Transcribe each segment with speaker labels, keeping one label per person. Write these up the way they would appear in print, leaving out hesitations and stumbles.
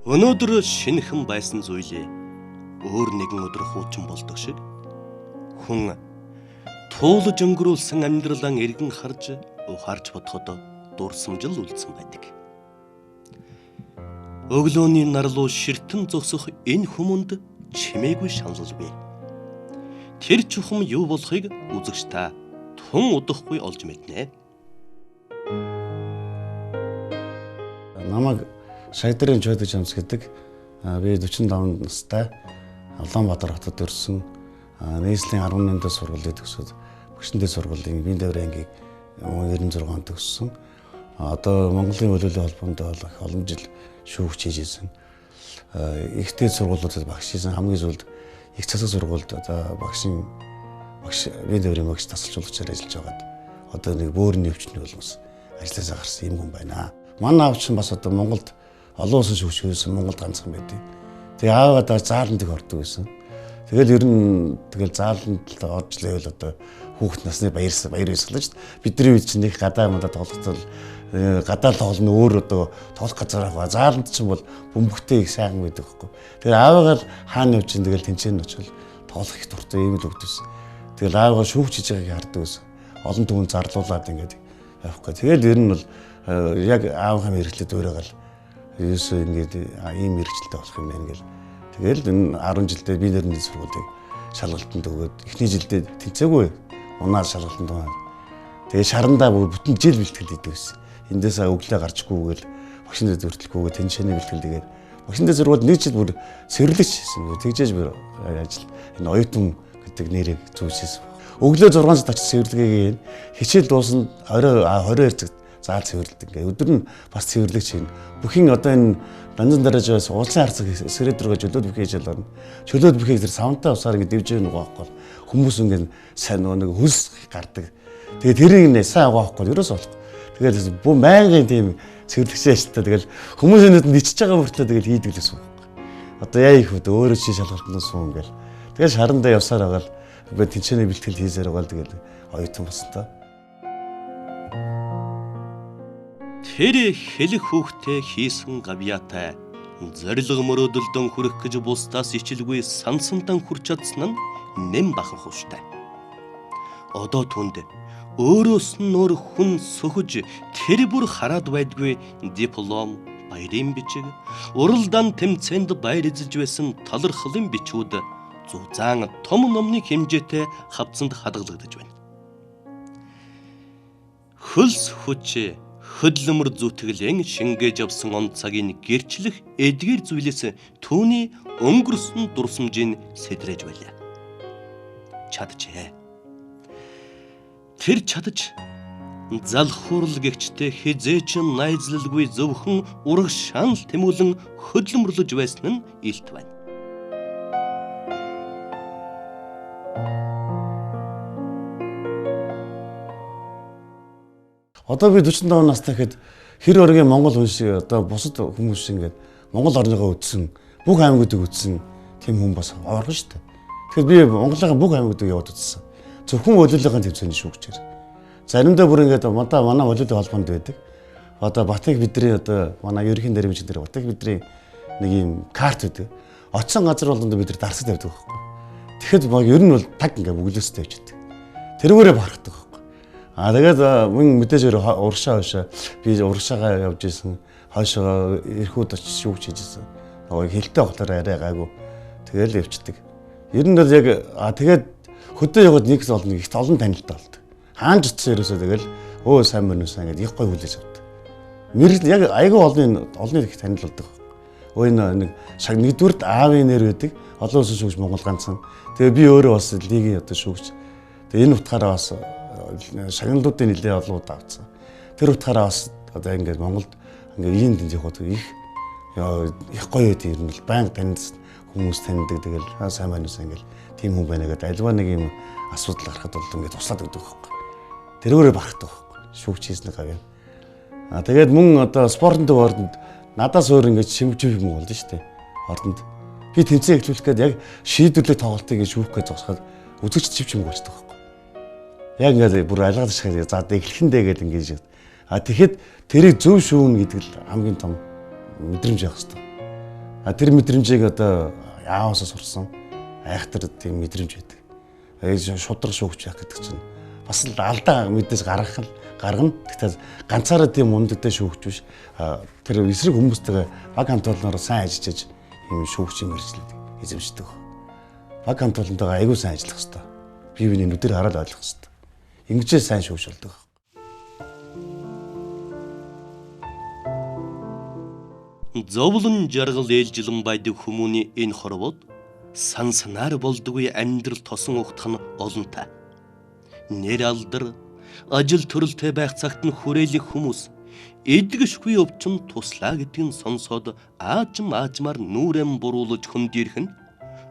Speaker 1: Өнөөдөр шинэхэн байсан зүйлээ өөр нэгэн өдөр хуучин болдог шиг хүн туулж өнгөрүүлсэн амьдралаа эргэн харж ухаарч бодоход дурсамжил үлдсэн байдаг. Өглөөний нарлуу ширтэн зогсох энэ хүмүүнд чимээгүй шаналлгүй. Тэр чухам юу болохыг үзэгч та тун удахгүй олж мэднэ.
Speaker 2: Намайг Шайдрын Чойдож амс гэдэг би 45 настай Улаанбаатар хотод өрсөн нийслэлийн 18-нд сургуулийн төгсөөд багшинтай сургуулийн биеийн дэврийн ангийг 96 онд төгссөн. Одоо Монголын хөлөөллийн холбоонд олон жил шүүгч хийжсэн. Ихтэй сургуулиудад багш хийсэн. Хамгийн сүүлд их засаг сургуульд одоо багш биеийн дэврийн багш тасалжуулагчаар ажиллаж байгаад одоо нэг бөөрийн өвчтний улмаас ажилласаа гарсан юм хүн байна. Манай аав чинь бас одоо Монголд олон улсын шүүгч байсан, Монголд ганцхан байдیں۔ Тэгээ аавгаа зааланд их ордог байсан. Тэгэл ер нь тэгэл зааланд орж лээвэл одоо хүүхэд насны баяр ёслол шүү дээ. Бидний үед чинь нэг гадаа мандаа тоглолцол гадаа тоглоно өөр одоо тоглох газар аваа. Зааланд чинь бол бөмбөгтэй их сайхан байдаг байхгүй. Тэгээ аавгаа хаана явж чинь тэгэл тэнцэн очил тоглох их дуртай юм л өгдөөс. Тэгэл аавгаа шүүгч хийж байгааг хардаг байсан. Олон түмэн зарлуулад ингээд явахгүй. Тэгэл ер нь бол яг аавынхаа мэрэгчлээд өөрөөгөл ерөөсөө ингээд ийм мэрэгчлээ болох юм байна гэл. Тэгэл энэ 10 жилдээ би нэрний сургуулийг шалгалтанд өгөөд эхний жилдээ тэнцээгүй унаад шалгалтанд байна. Тэгээ шарандаа бүтэн жил бэлтгэл хийдэг байсан. Эндээс өглөө гарчгүйгээл багшин дээр зүртлэхгүйгээ тэнцээний бэлтгэл тэгээд багшин дээр зургууд нэг жил бүр сэргэлж хийсэн. Тэгжээж бүр ажил энэ оюутан гэдэг нэрийг зүүсээс. Өглөө 6 цагт очиж сэвэрлэгээ хичээл дуусна орой 22 цагт заал цэвэрлэдэг. Ингээ өдөр нь бас цэвэрлэгч юм. Бүхийн одоо энэ данжин дарааж бас уулсын харцаг сэрээд рүүгээ чөлөөд бүхий хийж ялгарна. Чөлөөд бүхий зэрэг савнтай усаар ингээ дивж байгаа нөгөө аахгүй. Хүмүүс ингээ сайн нэг хөлс гардаг. Тэгээ тэрийг нэ сайн авахгүй ерөөс болохгүй. Тэгээд бүх байнгын тийм цэвэрлэгч ажилтаа тэгэл хүмүүсийн нүдэнд ичж байгаа мөртлөө тэгэл хийдэг л гэсэн. Одоо яа их вэ өөрөө чи шалгалтанд суун ингээл. Тэгээд шарандаа явсаар байгаа л тэнцээний бэлтгэл хийсээр байгаа л тэгэл оюутан басна.
Speaker 1: Тэр хэлэх хүүхдээ хийсэн гавьяатай зориг мөрөөдөлдөн хүрэх гэж бусдаас ичилгүй сансантан хүрч чадсан нь нэм бахан хууштай. Одоо түнд өөрөөс нь өөр хүн сөхөж тэр бүр хараад байдгүй диплом, баярын бичиг, уралдаан тэмцээнд баяр эзэж байсан талархлын бичүүд зузаан том номны хэмжээтэй хавцанд хадгалагдаж байна. Хөлс хүч хөдлөмөр зүтгэлэн шингээж авсан он цагийн гэрчлэх эдгээр зүйлээс түүний өнгөрсөн дурсамжийг сэдрэж байлаа. Чадчихэ. Тэр чадж залхуурл гэгчтэй хизээч найзлалгүй зөвхөн ураг шанал тэмүүлэн хөдлөмөрлөж байсан нь илт байна.
Speaker 2: Одоо би 45 настай гэхэд хэр оргийн Монгол хүн шиг одоо бусад хүмүүс шиг ингээд Монгол орныгоо үдсэн, бүх аймагуудыг үдсэн тийм хүн бас орхон шүү дээ. Тэгэхээр би Монголын бүх аймагуудыг яваад үзсэн. Зөвхөн хөлөөллийн төвцөөний шүүгчээр. Заримдаа бүр ингээд манай хөлөөллийн холбоонд байдаг. Одоо Батыг бидний одоо манай ерөнхий нэрмжийн дээр Батыг бидний нэг юм карт байдаг. Очсон газар болгонд бид нар дарсад тавьдаг байхгүй. Тэгэхэд ер нь бол таг ингээд бүглөөстэй явчихдаг. Тэрүүгээрээ барахдаг. Тэгээд мөн мэдээж урагшаа хойшоо би урагшаагаа явж исэн хойшоо эрхүүд очиж шүүгч хийжсэн. Нөгөө хилтэй болохоор арай гайгүй. Тэгэл явцдаг. Ер нь бол яг тэгээд хөдөө яваад нэг олно их олон танилттай болдог. Хаанч утсан ерөөсөө тэгэл өө сайн мөн үсэн гэдэг их гой хүлээж авдаг. Мэрэл яг айгүй олны их танил болдог. Өө нэг нэгдүгürt аавын нэр байдаг. Олон улсын шүүгч Монгол ганцхан. Тэгээ би өөрөө бас лигийн одоо шүүгч. Тэгээ энэ утгаараа бас шагналуудын нэлээ олон удаа авсан. Тэр утгаараа бас одоо ингээд Монголд ингээд ийм тэнцэх их гоё үед юм л баян таньд хүмүүс таньдаг тэгэл сайн байна уу ингээд тийм хүн байна гэдэг альва нэг юм асуудал гарахад бол ингээд туслаад өгдөг байхгүй. Тэрүүрээ барахдаг байхгүй. Шүүгч хийснэ гавь. Тэгээд мөн одоо спортын ордонд надаас өөр ингээд шимжив юм болж штэ. Ордонд би тэнцээ эхлүүлэх гээд яг шийдвэрлэх тоглолтыг шүүх гэж зогсоход үзэгч чивч юм болчихдог байхгүй. Яг ингээд бүр алгаад шахаад за эхлэхэндээ гэдэг ингэж. Тэгэхэд тэрийг зөв шүүн гэдэг л хамгийн том мэдрэмж явах хэрэгтэй. Тэр мэдрэмжийг одоо яаваасаа сурсан айхтар тийм мэдрэмж байдаг. Шудраг шүүгч яах гэдэг чинь бас л алдаа мэдээс гаргана. Гэхдээ ганцаараа тийм мундагтай шүүгч биш. Тэр эсрэг хүмүүстэйгээ баг хамт олноор сайн ажиллаж юм шүүгчийн мэргэжлийг эзэмшдэг. Баг хамт олонтойгоо аягүй сайн ажиллах хэрэгтэй. Бие биений нүдээр хараад ойлгох хэрэгтэй. Ингэжээ сайн шүүгч болдог.
Speaker 1: Зовлон жаргал ээлжилэн байдаг хүмүүний энэ хорвоод санснаар болдгүй амьдрал тосон ухтах нь олонтой. Нэр алдар, ажил төрөлтэй байх цагт нь хүрээлэх хүмүүс эдгэшгүй өвчин туслаа гэдгийг сонсоод аажмаар нүрэн буруулж хөндөрөх нь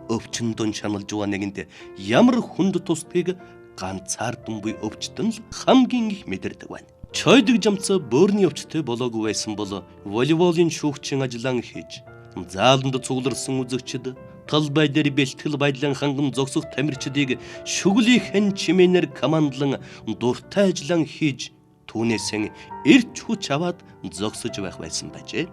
Speaker 1: өвчин дун шаналж байгаа нэгэнд ямар хүнд тусдгийг ганцаардан буй өвчтөн л хамгийн их мэдэрдэг байна. Чойдог жамцаа бөөрийн өвчтэй болоогүй байсан бол волейболын шүүгчийн ажиллаан хийж, зааланд цугларсан үзэгчд, талбай дээр бэлтгэл байдлын ханган зогсох тамирчдыг шүглийнхэн чимээнээр командлан дуртай ажиллаан хийж, түүнээсээ эрч хүч аваад зогсож байх байсан байжээ.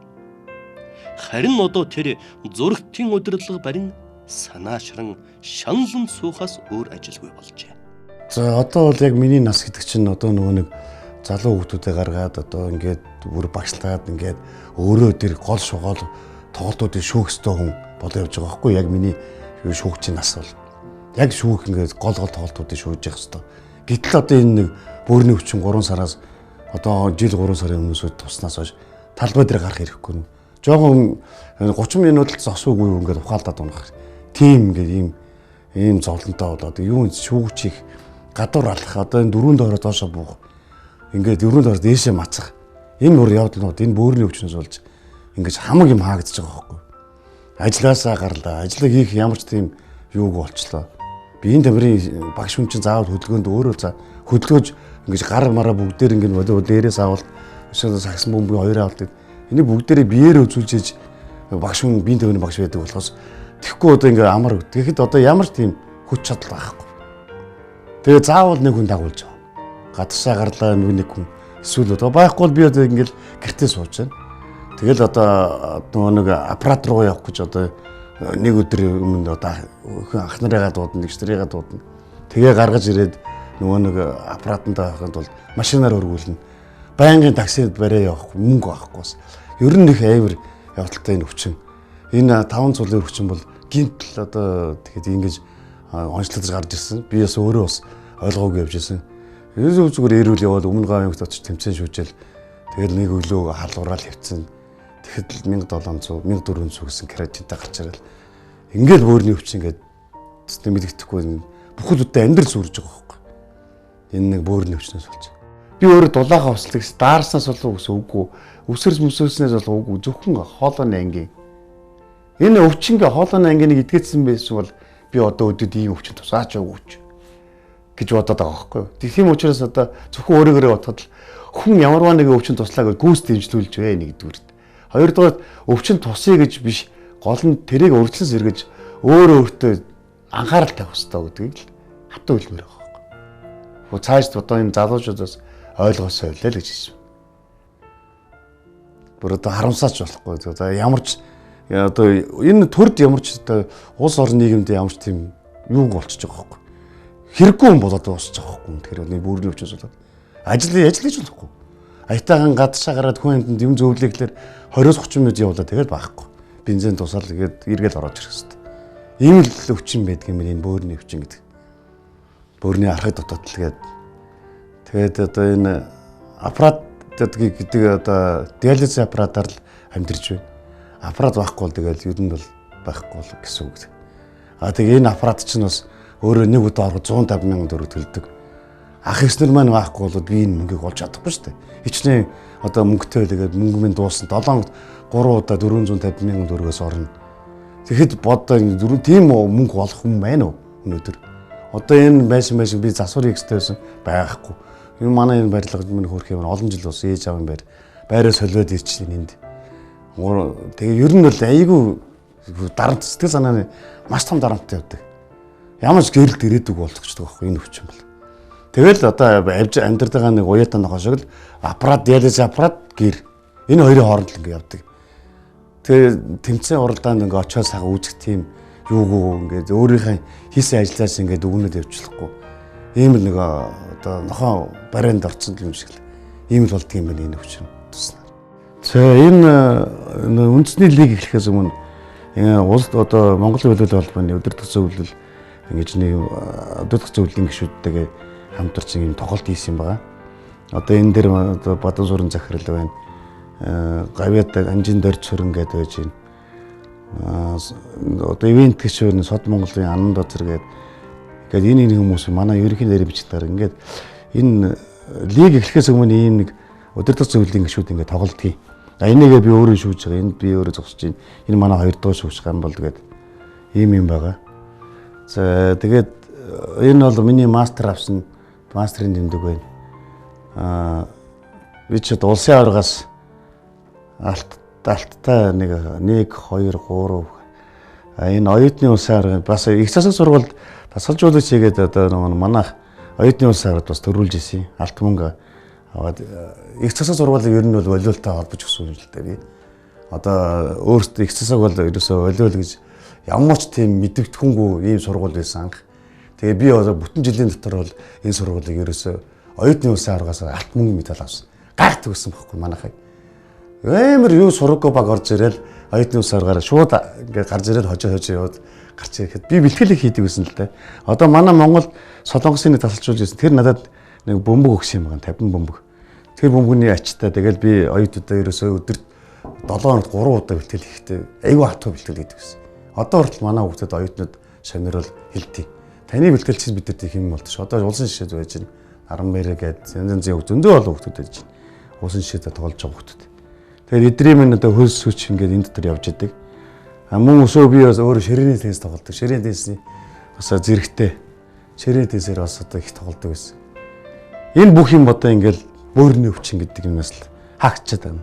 Speaker 1: Харин одоо тэр зургтын удирдлага барин санаашран шаналн суухаас өөр ажилгүй болжээ.
Speaker 2: За одоо бол яг миний нас гэдэг чинь одоо нөгөө нэг залуу хүмүүсээ гаргаад одоо ингээд бүр багшлаад ингээд өөрөө тэр гол шугаал тоглолтуудыг шүүхстэй хүн болоо явж байгаа байхгүй яг миний шүүгчийн нас бол яг шүүх ингээд гол тоглолтуудыг шүүж явах хэрэгтэй. Гэтэл одоо энэ нэг бөөрийн өвчин 3 сараас одоо жил 3 сарын өмнөөс туснаас хойш талбай дээр гарах хэрэггүй нэ. Жогон 30 минут л зогсоогүй ингээд ухаалдаад унах. Тим ингээд ийм зовлонтой болоод юу шүүгчийг гадуур алах одоо энэ дөрөв доороо доошоо буух ингээд дөрөв доороо дээшээ мацах энэ бүр явдлууд энэ бөөрийн өвчнөөс болж ингээд хамаг юм хаагдчихж байгаа байхгүй. Ажлаасаа гарлаа. Ажлыг хийх ямар ч тийм юуг болчлоо. Биеийн тамирын багш хүн чинь заавал хөдөлгөөнд өөрөө за хөдөлгөөж ингээд гар мараа бүгдээр ингээд дээрээс авалт өшөө сагсан бөмбөгийн хоёроо авалт. Энийг бүгдээрээ биеэр үзүүлж багш хүн биеийн тамирын багш байдаг болохоос тэгэхгүй одоо ингээд амар. Тэгэхэд одоо ямар ч тийм хүч чадал байхгүй. Тэгээ заавал нэг хүн дагуулж байгаа. Гадагшаа гарлаа нэг хүн эсвэл одоо байхгүй бол би одоо ингээд гэртээ сууж байна. Тэгэл одоо нэг аппарат руу явах гэж одоо нэг өдрийн өмнө одоо ах нарыгаа дуудана, нэгч нарыгаа дуудана. Тэгээ гаргаж ирээд нөгөө нэг аппаратанда байхад бол машинаар өргүүлнэ. Байнгын таксид барай явах мөнгө авахгүйс. Ер нь их аймар явдалтай энэ өвчин. Энэ 5 цулын өвчин бол гинтл одоо тэгэхэд ингэж онцлогдож гарч ирсэн. Би бас өөрөө бас ойлгоогүй явж ирсэн. Зүгээр эрүүл яваад өмнө гавьянгт очиж тэмцээн шүүжэл тэгэл нэг өглөө халуураад хөвцөн. Тэгэхэд 1700 1400 гэсэн кредиттэй гарч ирэл. Ингээл бөөрийн өвчин ингээд систем мэддэхгүй бүхэлдээ амьдрал сүрж байгаа байхгүй. Энэ нэг бөөрийн өвчнөөс болж. Би өөрөө дулаагаа услаг старснаас болов үгүй. Өсөрс мөсөөснээс болов үгүй. Зөвхөн хоолойны ангийн. Энэ өвчнгээ хоолойны ангиныг идгээдсэн байсан бол би одоо өдөд ийм өвчин тусаач өгөөч гэж бодоод байгаа байхгүй. Тийм учраас одоо зөвхөн өөрөөрөө бодоход хүн ямарваа нэг өвчин туслаа гэж гүйс дэмжлүүлж бай нэгдүгээр. Хоёрдугаар өвчин тусъя гэж биш гол нь тэрийг урьдчилан сэргэж өөртөө анхаарал тавих хэрэгтэй гэдгийг л хатуу хэлмээр байгаа байхгүй. Цааш одоо энэ залуучуудаас ойлгосоо байлаа л гэж хэлсэн. Бүр одоо харамсаач болохгүй. За ямар ч одоо энэ төрд ямар ч одоо улс орон нийгэмд ямар ч тийм юу болчихж байгаа байхгүй. Хэрэггүй юм болоод дуусчих байгаа байхгүй. Тэгэхээр нэг бүрний өвчнөөс болоод ажиллаж болохгүй. Аятайхан гадшаа гараад хүн амьтанд юм зөвлөглөөр 20-30 минут явуулаад тэгээд байхгүй. Бензин тусаал тэгээд эргэл ороод ирэх хэрэгтэй. Ийм л өвчин байдаг юм энэ бөөрийн өвчин гэдэг. Бөөрийн архаг дотоод л тэгээд одоо энэ аппарат гэдэг одоо диализ аппаратаар л амьдэрч байна. Аппарат байхгүй бол тэгээд ер нь бол байхгүй бол гэсэн үг. Тэгээ энэ аппарат чинь бас өөрөө нэг удаа ороход 150,000 төгрөг төлдөг. Ах ихснэр маань байхгүй бол би энэ мөнгийг олж чадахгүй шүү дээ. Хичнээн одоо мөнгөтэй байлгээд мөнгө минь дуусна. 7 3 удаа 450,000 төгрөгөөс орно. Тэгэхэд бодоо энэ тийм мөнгө олох хүн байна уу өнөөдөр? Одоо энэ байшин би засвар хийхтэй байсан байхгүй. Энэ манай энэ барилгад минь хөрх юм олон жил ус ээж аав юм байраа солиод ирчихсэн энд. Тэгээ ер нь бол айгүй дарамт сэтгэл санааны маш том дарамттай явдаг. Ямар ч гэрэлт ирээдүг болгочдөг байхгүй энэ өвчин бол. Тэгэл одоо амьдрал байгаа нэг уяатан нохоо шиг л аппарат диализ аппарат гэр энэ хоёрын хооронд л ингэ явдаг. Тэгээ тэмцээн уралдаанд ингээ очоод сага үүсэх тийм юугүй ингээд өөрийнхөө хийсэн ажлаас ингээд өгнөд явуулахгүй. Ийм л нэг одоо нохоо барианд орцсон юм шиг л ийм л болдго юм байна энэ хүчин туснаар. За энэ үндэсний лиг эхлэхээс өмнө улс одоо Монголын хөлөөлөл холбооны өдөртөх зөвлөл ингэж нэг өдөртөх зөвлөлийн гишүүдтэйгээ хамтарч ийм тоглолт хийсэн байгаа. Одоо энэ дээр одоо Бадан суран захирал байна. Гавьяатай Анжин дорж хөрөн гэдэг байж байна. Одоо ивент гишүүн Сод Монголын Анан Дозор гэдэг энэ хүмүүс манай ерөнхий нэрмжлэр ингээд энэ лиг эхлэхээс өмнө ийм нэг өдөртөх зөвлөлийн гишүүд ингээд тоглолтгий. Энийгээ би өөрөө шүүж байгаа. Энд би өөрөө зогсож байна. Энэ манай хоёр дахь шүүж гам бол тэгээд ийм юм байгаа. За тэгээд энэ бол миний мастер авсан мастерын тэмдэг байна. Би ч улсын аваргаас алттай нэг 2 3 энэ оюутны улсын аварга бас их засаг сургуульд тасгалжуулагч хийгээд одоо манайх оюутны улсын аваргад бас төрүүлж ирсэн. Алт мөнгө аваад их засаг сургуулийн ер нь бол волейболтой холбож өгсөн юм л дээ би. Одоо өөртөө их засаг бол ерөөсөө волейбол гэж ямар ч тийм мэдвэгдэхүүнгүй ийм сургууль байсан анх. Тэгээ би одоо бүтэн жилийн дотор бол энэ сургуулийг ерөөсөө оюутны улсын аваргаас алт мөнгө медаль авсан. Гайхт өгсөн байхгүй манайхаа. Амар юу сургаггүй баг орж ирэл оюутны улсын аваргаар шууд ингээд гарч ирэл хожоо яваад гарч ирэхэд би бэлтгэлийг хийдэг гэсэн л дээ. Одоо манай Монгол Солонгосын тасалжуулж байсан. Тэр надад нэг бөмбөг өгсөн юм байна 50 бөмбөг. Тэр бөмбөгний ачтаа тэгэл би оюутуудаа ерөөсөө өдөрт 7 хоногт 3 удаа бэлтгэл хийхдээ айгүй хатуу бэлтгэл хийдэг гэсэн. Одоо хүртэл манай хүүхдүүд оюутнууд шавнарал хэлтий. Таны бэлтгэл чинь бидэд их юм болчих. Одоо улсын шишээд байж байна. Аран мэрэ гээд янз янзын зөндөө олон хүүхдүүд байж байна. Улсын шишээдээ тоглож байгаа хүүхдүүд. Тэгээд эдрийн минь одоо хөлс сүч ингээд энэ дотор явж идэг. Мөн өсөө би бас өөрөө ширээний теннис тоглодог. Ширээний теннисний бас зэрэгтэй. Ширээний теннисээр бас одоо их тоглодог байсан. Энэ бүх юм одоо ингээд бөөрийн өвчин гэдэг юмнаас л хаагчаад байна.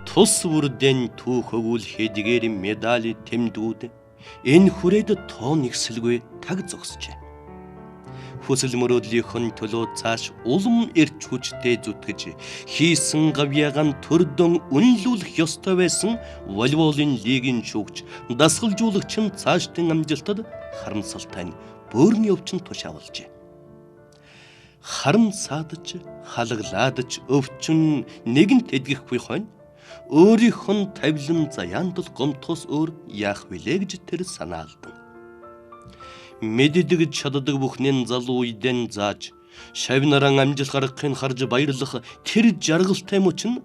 Speaker 1: Тус бүрдэн түүх өгүүл хэдгээр медали тэмдгүүд энэ хүрээд тоо нэгсэлгүй таг зогсжээ. Хүсэл мөрөөдлийнхэн төлөө цааш улам эрч хүчтэй зүтгэж хийсэн гавьяаган төрдөн үнэлүүлэх ёстой байсан волейболын лигийн шүүгч дасгалжуулагч нь цаашдын амжилтад харамсалтай бөөрийн өвчин тушаавалжээ. Харам саадаж, халаглаадаж өвчин нэгэнт эдгэхгүй хойно өөрийнх нь тавилан заяандл гомтхос өөр яах вүлээ гэж тэр санаалдан. Мэддэг чаддаг бүхнэн залуу үедэн зааж шавнаран амжилт гаргахын харж баярлах тэр жаргалтай мөчн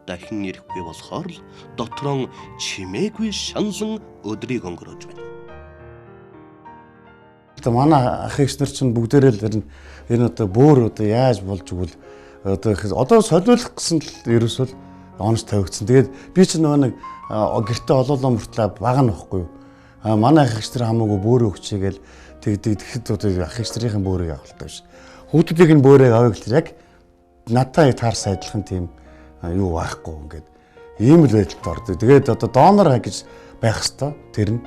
Speaker 1: дахин ирэхгүй болохоор л дотроо чимээгүй шанлан өдрийг өнгөрөөж байна.
Speaker 2: Манай ах эгч нар чинь бүгдээрээ л энэ одоо бөөр одоо яаж болж игэл одоо солиулах гэсэн л ерөөсөө онц тавигдсан. Тэгээд би чинь нэг гэртээ олоолоо мөртлөө бага нөхгүй юу. Манай ах эгч нар хамаагүй бөөрөө өгчээгээл тэгэхэд одоо ах эгч нарын бөөрийг авалтаа биш. Хүүхдүүдийн бөөрийг авъя гэхэл яг надтай таарс адилхан тийм юу байхгүй ингээд ийм л байдалд ордог. Тэгээд одоо донор гэж байх хэвээр тэр нь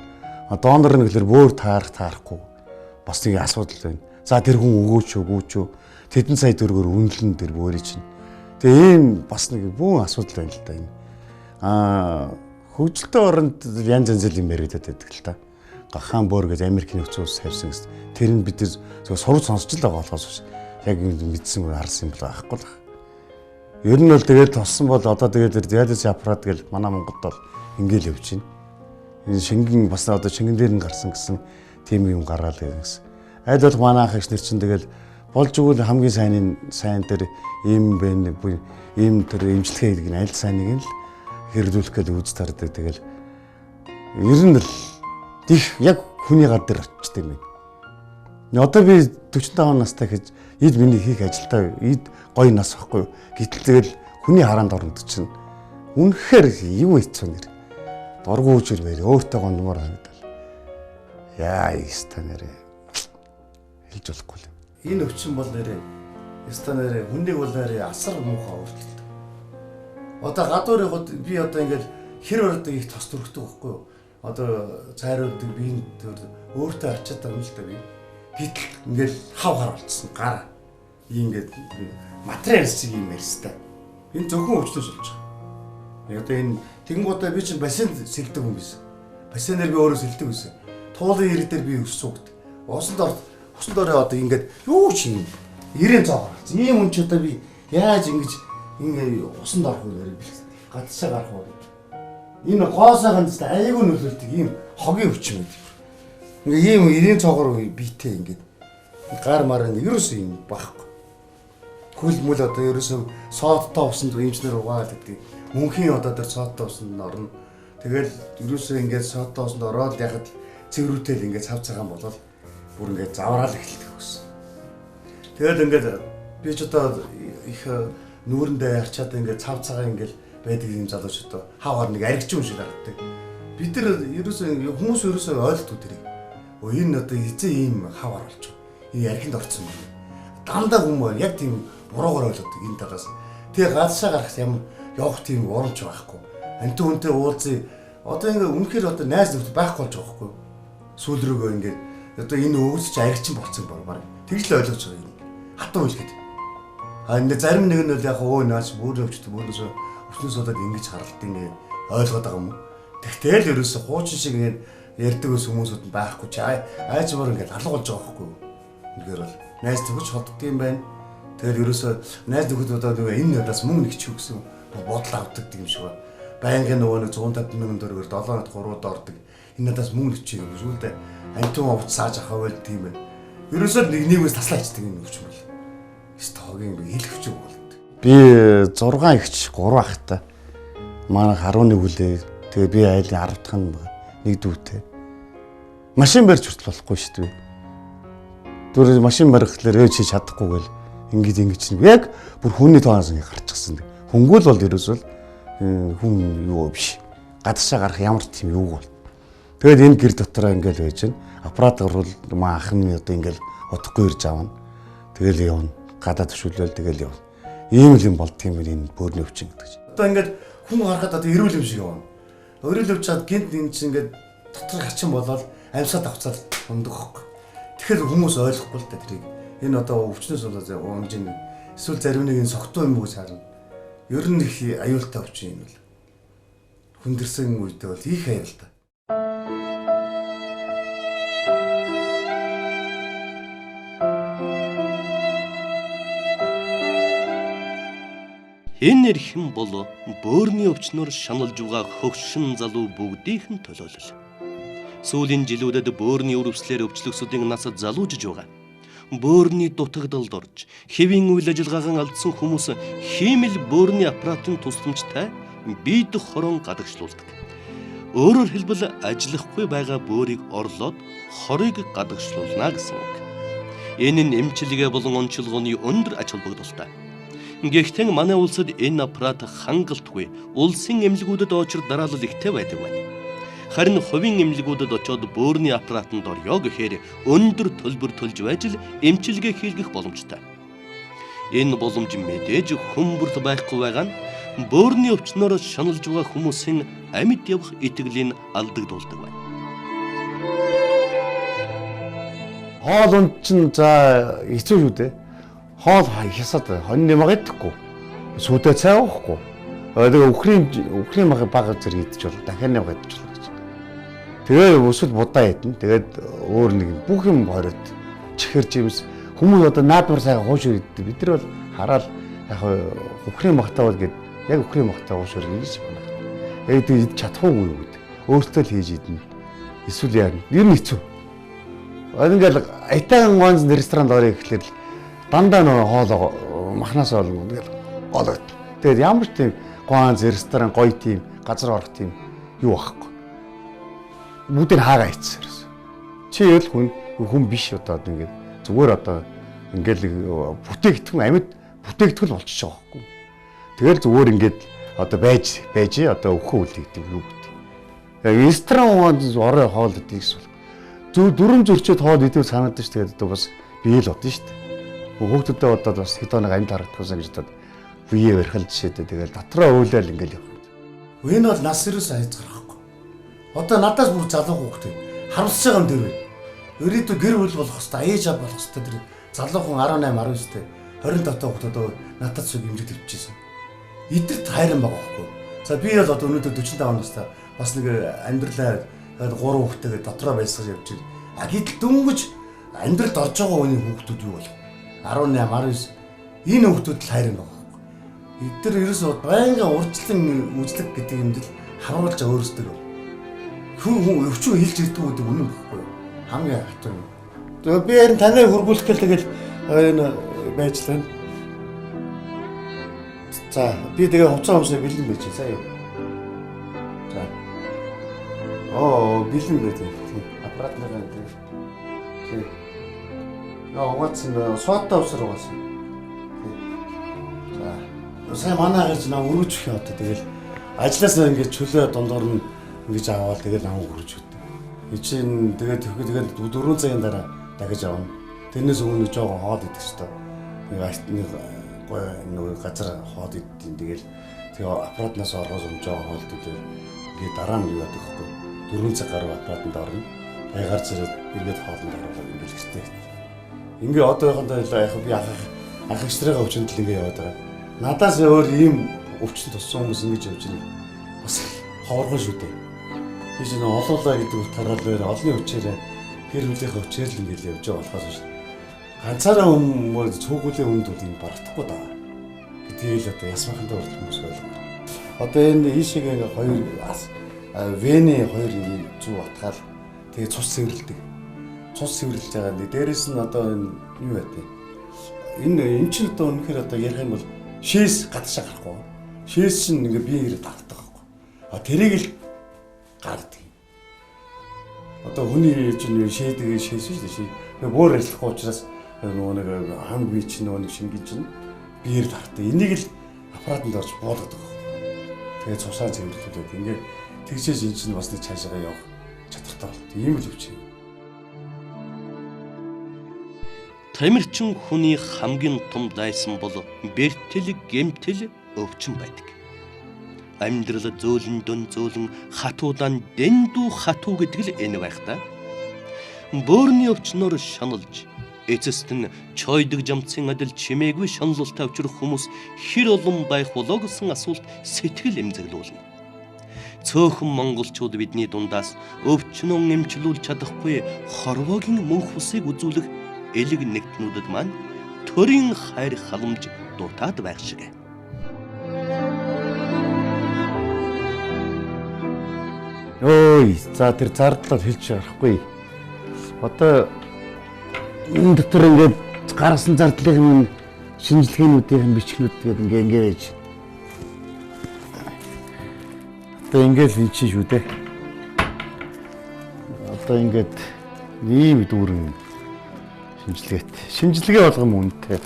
Speaker 2: донор нь гэхэлэр бөөр таарахгүй бас нэг асуудал байна. За тэр хүн өгөөч тэдэн сая төгрөгөөр үнэлэн тэр бөөрий чинь. Тэгээ ийм бас нэг бүүн асуудал байна л да энэ. Хөгжилтэй оронд янз янз юм яриад байдаг л та. Гахаан бөөр гэж Америкийн нөхцөл улс тавьсан гэсэн. Тэр нь бид сурж сонсч л байгаа болохоос яг мэдсэн харсан юм бол байхгүй л. Ер нь бол тэгээд тоссон бол одоо тэгээд диализ аппарат гэж манай Монголд бол ингээл явж байна. Энэ шингэн бас одоо шингэн дээр нь гарсан гэсэн тийм юм гараал гэсэн. Аль болох манай ах эгч нар чинь тэгэл болж игэл хамгийн сайн тэр ийм байна ийм тэр имжлэгээ хийдэг нь аль сайныг нь л хэрэгжүүлэх гэж үз тардаг. Тэгэл ер нь л их яг хүний гар дээр очдөг юм. Одоо би 45 настай гэж эд миний хийх ажилдаа эд гоё нас واخгүй. Гэтэл тэгэл хүний хараанд оронд чинь үнэхээр юу хэцүү нэр. Дургу үжир байр өөртөө гондмоор хандал. Яа ихтэй нэрээ. Хэлж болохгүй л. Энэ өвчин бол нэрээ ихтэй нэрээ хүнийг бол нэрээ асар муухай өөрчлөлт. Одоо гадуур явахад би одоо ингээл хэр ордог их тос төрөхдөг байхгүй юу? Одоо цайруулдаг би өөртөө ачаад байгаа юм л да би. Гэтэл ингээл хав хар болцсон гар. Ингээд материал шиг юм ярьстай. Энэ зөвхөн өвчнөөс болж байгаа. Одоо энэ тэгэнгүүтээ би чинь бассейн сэлдэг хүн байсан. Бассейнээр би өөрөө сэлдэг байсан. Туулын ирэг дээр би өссөн хөлт. Усан дорой одоо ингээд юу ч юм 90 цагаар. Ийм хүн ч одоо би яаж ингэж усан дорох вэ гэж гадсаа гарах уу. Энэ гоосоо ганц айгүй нөлөөлдөг ийм хогийн өвчин байдаг. Ингээ ийм 90 цагаар биетэй ингээд гар мар ингээ ерөөсөө юм багхгүй. Хөл мөл одоо ерөөсөө сооттой усанд эмчнэр угаал гэдэг. Мөнхийн одоо тэр сооттой усанд орно. Тэгэл ерөөсөө ингээд сооттой усанд ороод яхад цэврүүтэл ингээд цав цагаан болол бүр ингээд завраал эхэлдэг гэсэн. Тэгэл ингээд би ч одоо их нүүрэндээ харчаад ингээд цав цагаан ингээд байдаг юм залууч одоо хаваар нэг аригч юм шиг харагддаг. Бид нар ерөөсөө хүмүүс ерөөсөө ойлгохгүй тэрийг. Энэ одоо эзэн ийм хаваар болж байгаа. Энэ архинд орсон юм. Дандаа хүмүүс яг тийм буруугаар ойлгодог энэ талаас. Тэгээ гадшаа гарах юм явах тийм урамч байхгүй. Анти хүнтэй уулзъя. Одоо ингээ үнэхээр одоо найз нөхд байхгүй болж байгаа байхгүй. Сүүл рүүгөө ингээ одоо энэ өвөлч аригчин болцсон баг. Тэгж л ойлгож байгаа юм. Хатан үйлгээд. Энэ зарим нэг нь бол яг нааш бүр өвчтөд бүрээс өвчнөөс болоод ингэж харалт ингээ ойлгоод байгаа юм. Тэгтэл ерөөсө хуучин шиг ингээ ярьдаг хүмүүсүүд нь байхгүй чи айж бүр ингээ алга болж байгаа байхгүй. Үнэхээр бол найз төгөж холддог юм байна. Тэгэл ерөөсөө найз нөхөд одоо нөгөө энэ надаас мөнгө нэг ч өгсөн бодол авдаг юм шиг ба. Байнгын нөгөө нэг 150 мянган төгрөгөөр 7-д 3-д ордог. Энэ надаас мөнгө нэг ч юм зүйлдэ антун овц сааж авах байл тийм байна. Ерөөсөө нэгнээс таслаачдаг юм өвч юм бол. Стогийн хэлэх өвч болд. Би 6 ихч 3 ахтай. Манай 11 хүлээ. Тэгээ би айлын 10 дахь нь нэг дүүтэй. Машин барьж хүртэл болохгүй шүү дээ. Түр машин барихлаар ээж хийж чадахгүй гэл ингэж чинь яг бүр хүний тоонос ингэ гарчихсан. Хөнгөл бол ерөөсөө хүн юу биш. Гадшаа гарах ямар тийм юу бол. Тэгээд энэ гэр дотроо ингээл байж гэн. Аппарат гарвал маа ахны одоо ингээл утахгүй ирж аавна. Тэгэл явна. Гадаа төшүүлвэл тэгэл явна. Ийм л юм болдгийм байх энэ бөөрийн өвчин гэдэг чинь. Одоо ингээд хүн харахад одоо эрүүл юм шиг явна. Өрөөл өвчаад гинт энэ чинь ингээд дотор хачин болоод амьсаад авцаад ундаг хөөх. Тэгэхээр хүмүүс ойлгохгүй л та тэрийг. Энэ одоо өвчнөөс болоод унгаж ин эсвэл зарим нэг энэ согтуу юм уу сарна. Ер нь их аюултай өвчин юм бол. Хүндэрсэн үедээ бол их аюултай.
Speaker 1: Энэ эрхэм бол бөөрийн өвчнөр шаналж байгаа хөгшин залуу бүгдийнх нь төлөөлөл. Сүүлийн жилүүдэд бөөрийн өрөвслээр өвчлөгсүүдийн нас залуужж байгаа. Бөөрийн дутагдалд орж, хэвийн үйл ажиллагаагаа алдсан хүмүүс хиймэл бөөрийн аппаратын тусламжтай бие дэх хорон гадагшлуулдаг. Өөрөөр хэлбэл ажиллахгүй байгаа бөөрийг орлоод хорыг гадагшлуулна гэсэн үг. Энэ нь эмчилгээ болон онцлогооны өндөр ач холбогдолтой. Гэхдээ манай улсад энэ аппарат хангалтгүй улсын эмнэлгүүдэд очир дараалал ихтэй байдаг байна. Харин хувийн эмнэлгүүдэд очиод бөөрийн аппаратанд орё гэхээр өндөр төлбөр төлж байж л эмчилгээ хийлгэх боломжтой. Энэ боломж мэдээж хүмүүрт байхгүй байгаа нь бөөрийн өвчнөөр шаналж байгаа хүмүүсийн амьд явах итгэлийн алдагдуулдаг байна.
Speaker 2: Хоол унд чинь за хэцүү шүү дээ. Хоол хясаад хонь нэмэг идэхгүй. Сүдэ цай уухгүй. Тэгээ үхрийн бага зэрэг идэж бол дахиад нэмэг идэж болно гэж. Тэгээ өсвөл будаа идэн. Тэгээд өөр нэг бүх юм хориод чихэр жимс хүмүүс одоо наадмар сайхан хуушир иддэг. Бид нар бол хараад яг үхрийн багтаа бол гээд яг үхрийн багтаа хуушир гэж байна. Яг тийм идэж чадахгүй юу гэдэг. Өөртөө л хийж идэнэ. Эсвэл яг ер нь хэцүү. Ингээл айтайхан гонц ресторанд орё гэхлээр дандаа нөө хоол махнаас олно тэгэл олоод. Тэгээд ямар ч тийм гонц ресторан гоё тийм газар орох тийм юу байхгүй. Бүгдийг хаагаа ийцсэн. Чи ял хүн биш одоо ингээд зүгээр одоо ингээл бүтээгдэхүүн амьд бүтээгдэхүүн болчихж байгаа байхгүй. Тэгэл зүгээр ингээд одоо байж одоо өхөө үлдээдэг юу гэдэг. Яг ресторан орой хоол идэх гэсэн. Зүр дөрөн зөрчөөд хоол идэх санагдаж ш. Тэгээд одоо бас бие л бодно ш. Хүүхдүүдэд одоо бас хэд хоног амьд харагдахсан гэж бодоод бие барихал жишээдээ тэгэл дотроо өөлөөл ингээл явах. Энэ бол нас ирээс хайцгарахгүй. Одоо надаас бүр залуу хүүхдээ харуулж байгаа юм дээр байна. Өрөөдөө гэр бүл болох хэвээр ээж аав болох хэвээр тэр залуухан 18 19-тэй 20 татаа хүүхдүүд надад шиг хэмжиж төвчжсэн. Эдэрт хайран байгаа байхгүй. За би бол одоо өнөөдөр 45 настай бас нэг амьдралаа 3 хүүхэдтэйгээ дотроо байсгаж явж байна. А гэтэл дөнгөж амьдралд орж байгаа хүний хүүхдүүд юу болох вэ? 18, 19 энэ хүүхдүүд л хайрын байгаа. Эдгээр ерөөсөө байнга урьдчилан үзлэг гэдэг юмд л харуулж өөрсдөө хүн өвчөө хэлж ирдэг үү үнэн баггүй юу? Хамгийн хатуу юм. Тэгээ би харин танай хөргүүлэх гэл тэгэл энэ байжлаа. За би тэгээ хуцаа өмсөй бэлэн байж сая. За. Бэлэн байж. Аппарат нараа тий. Угаацсан суатаа усраа угаасан. За. Сая манай гэж нам өргөж өгөх одоо тэгэл ажилласаа ингэж чөлөө дундуур нь ингэж аваад тэгэл нам өргөж өгдөг. Эцэн тэгээд 4 цагийн дараа дахиж авна. Тэрнээс өмнө жоохон хоол идэх хэрэгтэй. Нэг газар хоол идэв. Тэгэл тэгээ аппаратнаас оргоос өмнө жоохон хоол идэх. Тэгээд дараа нь юу ядах вэ? 4 цаг гаруй аппаратанд орно. Ягаар зэрэг эргээд хоолнд оруулаад ингээл хэрэгтэй. Ингээ одоохондоо яг би ах экстрагаа өвчнөд л ингээ яваад байгаа. Надаас өөр ийм өвчин туссан хүмүүс ингэж явж байна. Бас ховоргон шүү дээ. Би ч нөө олоолаа гэдэг утгаараа олонний өвчээрээ гэр бүлийнхээ өвчээр л ингээл явж байгаа болохоос шүү. Ганцаараа хүмүүс цөөхөлийн хүнд бол юм барагдахгүй даа. Гэдгийг л одоо ясмахандаа урд хүмүүс ойлгоо. Одоо энэ ийшээ ингээ хоёр вены хоёр ингээ зүг атгаал тэгээ цус цэвэрлдэг. Цус цэвэрлж байгаа нэг дээрэс нь одоо энэ юу байдیں۔ Энэ чинь одоо үнэхээр одоо ярих юм бол шээс гадагшаа гарахгүй. Шээс чинь ингээ бие ирээд тагтдаг байхгүй. Тэрийг л гардаг. Одоо хүний чинь шээдэг шээс шүү дээ. Тэгээ бүр ажиллахгүй учраас нөгөө нэг хам бие чинь нөгөө нэг шингэж чинь биеэр тагтдаг. Энийг л аппаратанд орж буулгадаг. Тэгээ цусаа цэвэрлүүлээд ингээ тэгжээж энэ чинь бас нэг цаашаа явах чадхтай бол тийм л өвч.
Speaker 1: Тамирчин хүний хамгийн том дайсан бол бэртэл гэмтэл өвчин байдаг. Амьдрал зөөлөн дөн зөөлөн хатуудан дэндүү хатуу гэдэг л энэ байх та. Бөөрийн өвчнөр шаналж эцэст нь чойдог жамцын адил чимээгүй шаналлтай авчрах хүмүүс хэр олон байх болоо гэсэн асуулт сэтгэл эмзэглүүлнэ. Цөөхөн монголчууд бидний дундаас өвчнөн эмчлүүлж чадахгүй хорвоогийн мөнх усыг үзүүлэх элэг нэгтнүүдэд маань төрийн хайр халамж дутаад байх шиг.
Speaker 2: Ой, за тэр зардлаар хэлж ярахгүй. Одоо энэ дотор ингээд гаргасан зардлын шинжилгээнүүдийн бичгнүүд тэгээд ингээ байж. Одоо ингээд л чинь шүү дээ. Одоо ингээд ийм дүүрэн шинжилгээ болгоом үнэтэй.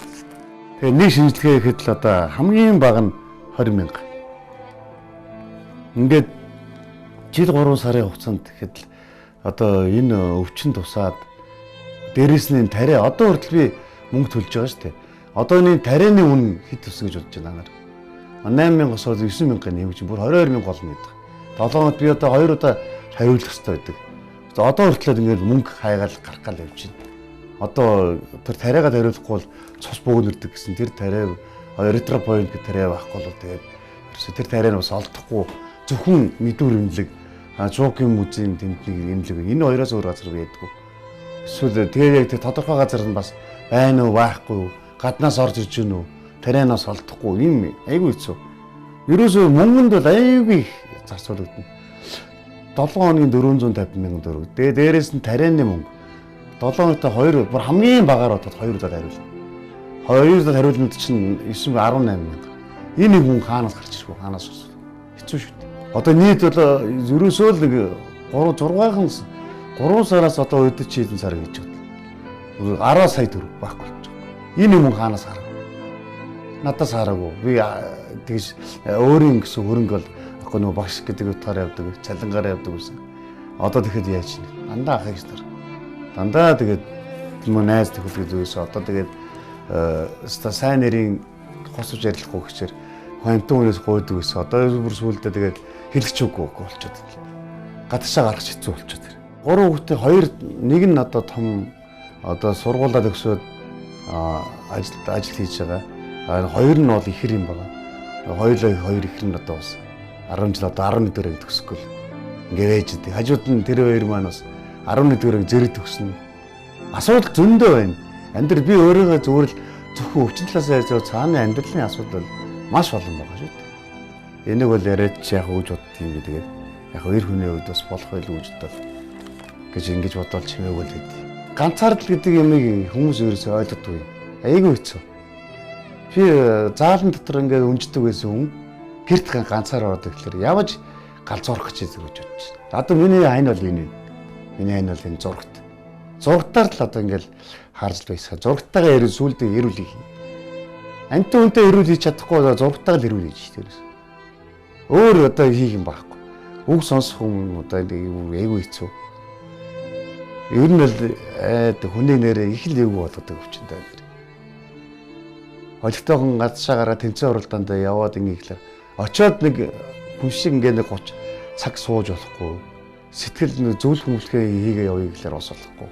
Speaker 2: Тэгээ нэг шинжилгээ гэхэд л одоо хамгийн бага нь 20,000. Ингээд жил 3 сарын хугацаанд гэхэд л одоо энэ өвчин тусаад дээрэс нь тариа одоо хүртэл би мөнгө төлж байгаа шүү дээ. Одоо энэ тарианы үн хэд тус гэж бодож байна анаар. 8,000-аас 9,000 нэмж бүр 22,000 болно гэдэг. 7 хоногт би одоо 2 удаа хариулах хэрэгтэй байдаг. Одоо хүртэл ингээд мөнгө хайгаал гарах гал явж байна. Одоо тэр тариагаа тариулахгүй бол цус бөөгнөрдөг гэсэн тэр тариа эритропоин гэх тариа байхгүй бол тэгээд тэр тариа нь бас олдохгүй зөвхөн мэдүүр имлэг жуугийн музейн тэмдэг имлэг энэ хоёроос өөр газар байдгүй. Эсвэл тэгээд яг тэр тодорхой газар нь бас байна уу байхгүй юу гаднаас орж ирж гэнэ үү тарианаас олдохгүй юм айгүй хэцүү. Ерөөсөө мөнгөнд бол айгүй зарцуулагдана. 7 хоногийн 450,000 төгрөг. Тэгээд дээрээс нь тарианы мөнгө 7 хоногт 2 бүр хамгийн багаар бодоход 2 удаа хариулна. 2 удаа хариулнад чинь 9,18,000. Энэ нэг хүн хаанаас гарч ирэх вэ? Хаанаас асуу. Хэцүү шүү дээ. Одоо нийт бол ерөөсөө л нэг 3 сараас одоо өдөж хийдэн сар гэж байна. 10 сая төгрөг байхгүй болж байгаа. Энэ хүн хаанаас харав? Надаас хараагүй. Би тэгж өөрийн гэсэн хөрөнгө бол аахгүй нөгөө багш гэдэг утгаар явдаг, цалингаар явдаг гэсэн. Одоо тэгэхэд яаж чинь? Дандаа ах гэж нар. Дандаа тэгээд мөн найз төхөлгээд үйс одоо тэгээд сайн нэрийн хосож ярилцахгүй гэчээр хамтан хүнээс гойдог байсан. Одоо бүр сүулдэ тэгээд хэлэх ч үгүй болчиход. Гадагшаа гарах хэцүү болчиход. 3 хүүхдээ 2 нэг нь одоо том одоо сургуулаад өгсөд ажил хийж байгаа. 2 нь бол ихэр юм байна. Хоёулаа 2 ихэр нь одоо бас 10 жил одоо 11 дэх анги төгсөхгүй л ингээ ээж идэг. Хажууд нь тэр хоёр маань бас 11 дэх анги зэрэг төгснө. Асуудал зөндөө байна. Амьдрал би өөрийгөө зүгээр л зөвхөн өвчин талаас ярьж байгаа цааны амьдралын асуудал маш олон байгаа шүү дээ. Энийг бол яриад чи яг үж бодд юм би тэгээд яг эр хүний хувьд бас болох байлгүй гэж бодлоо гэж ингэж бодоод чимээгүй л гэдэг. Ганцаардал гэдэг юмыг хүмүүс ерөөсөй ойлгодгүй. Айгүй хэцүү. Би заалан дотор ингээд өнждөг байсан хүн гэрт ганцаар ороод ирэхлээр явж галзуурах гэж зүгж бодож байна. Одоо миний айн бол энэ. Миний айн бол энэ зурагт. Зурагтаар л одоо ингээд харж байсан. Зурагтайгаа ярил сүулдэ ирүүлэх. Анти үнтэй ирүүл хийж чадахгүй зурагтайгаа л ирүүл хийж тэрээс. Өөр одоо хийх юм байхгүй. Үг сонсох хүн одоо айгүй хэцүү. Ер нь л хүний нэрээ их л эвгүй болгодог өвчнөд байна. Олигтойхон гадшаагаараа тэмцээн уралдаанд яваад ингээглэр очоод нэг хүн шиг ингээ нэг 30 цаг сууж болохгүй. Сэтгэл нэг зөвлөх хүмүүлхээ хийгээ явъя гэхлээр бас болохгүй.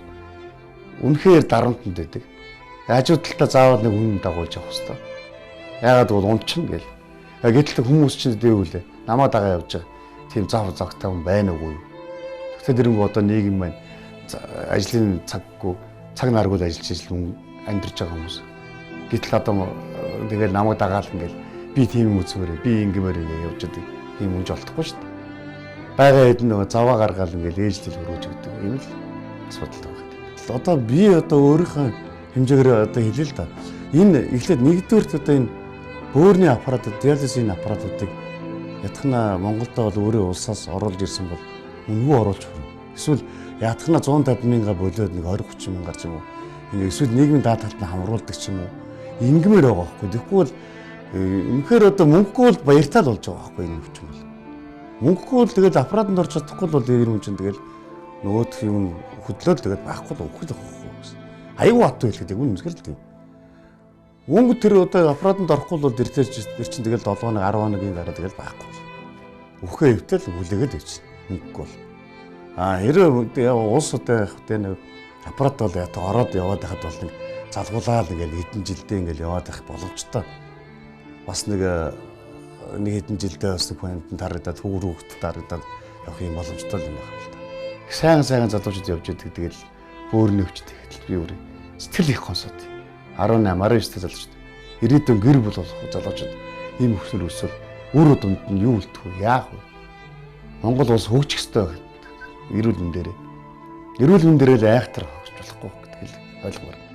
Speaker 2: Үнэхээр дарамтнд байдаг. Хажуу талдаа заавал нэг хүн дагуулж явах хэрэгтэй. Яагаад гэвэл унчин гэл. Гэтэл хүмүүс чинь дэвүүлээ. Намаа дагаа явж байгаа. Тийм зав загтай хүн байна уу? Тэгтээ дэрэнгүй одоо нийгэм маань ажлын цаггүй цаг наргуул ажиллаж ижил амьдарч байгаа хүмүүс. Гэтэл одоо тэгэл намайг дагаал ингээл би тийм юм үзмээрээ би ингэмээр явж байгаа тийм үнж олдохгүй шүү дээ. Бага хэд нөгөө заваа гаргаал ингээл ээжлэл хөрөөж өгдөг юм л асуудал байгаа. Одоо би одоо өөрийнхөө хэмжээгээр одоо хэлээ л да. Энэ эхлээд нэгдүгürt одоо энэ бөөрийн аппаратууд, диализийн аппаратуудыг ятгахна Монголдо бол өөрийн улсаас оруулж ирсэн бол үнгүй оруулж хүрнэ. Эсвэл ятгахна 150 мянга болоод нэг 20-30 мянгаар ч юм уу. Эсвэл нийгмийн даад талтанд хамруулдаг ч юм уу. Ингэмээр байгаа байхгүй. Тэгэхгүй бол үнэхээр одоо мөнгөгүй бол баяртал болж байгаа байхгүй энэ өвчин бол. Мөнгөгүй бол тэгээд аппаратанд орж чадахгүй бол энэ хүн чинь тэгээд нөгөөх юм хөдлөөл тэгээд байхгүй л өгөх л байхгүй. Аюу хат байл гэдэг үн үнэхээр л тийм. Мөнгө тэр одоо аппаратанд орохгүй бол тэр чинь тэгэл 7 хоног 10 хоногийн дараа тэгэл байхгүй. Өхөө өвтөл хүлээгээд өвчин. Мөнгөгүй бол. Хэрэг улс одоо нэг аппарат бол ороод яваад байхад бол нэг залгуулаад ингээл хэдэн жилдээ ингээл яваад байх боломжтой. Бас нэг хэдэн жилдээ бас нэг хүнд тарагдаад хүүхдүүд тарагдаад явах юм боломжтой юм байна л да. Сайн залуучууд явж идэг тэгэл бөөрийн өвчтэй гэтэл би өөрөө сэтгэл их гонсоод 18 19 залуучууд ирээдүйн гэр бүл болох залуучууд ийм өвчнөр өсвөл үр дүнд нь юу үлдэх вэ? Яах вэ? Монгол улс хөгжих ёстой эрүүл мэндээрээ л айхтар хөгжих болохгүй гэдгийг ойлгомоор.